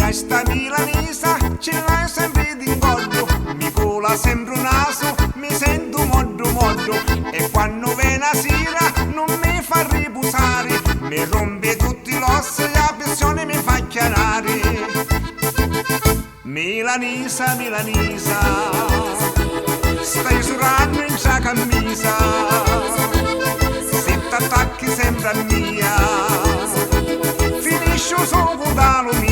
Piglia sta milanesa, ce l'hai sempre d'ingondo, mi cola sempre un naso, mi sento moddo moddo, e quando viene la sera non mi fa riposare, mi rompe tutti gli ossi e la pressione mi fa chiarare. Milanesa, milanesa, stai surando in sta camisa, se t'attacchi sempre a mia, finisci solo dalla mia.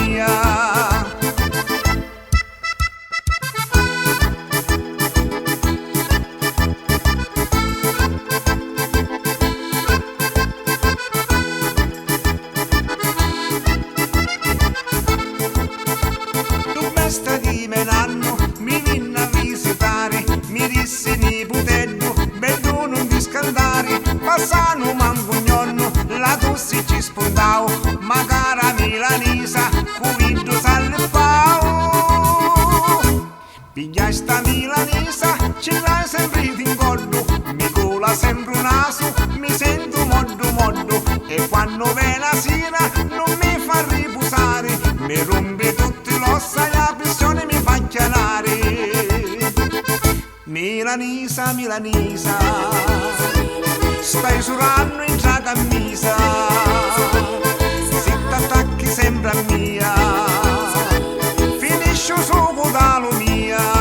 Questa di menanno mi vinna a visitare, mi disse nipotello, bello non ti scaldare, passano manco un giorno, la tosse ci spuntavo, ma cara milanesa, cuido salpao. Piglia sta milanesa, ce l'hai sempre d'ingondo, mi cola sempre un naso, mi sento moddo moddo, e quando viene la sera non mi fa riposare, mi rompe tutti l'ossa e la pressione mi fa chiarare. Milanesa, milanesa, stai surando in sta camisa, se t'attacchi sempre a mia, finisci solo dalla mia.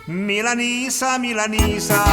Milanesa, milanesa,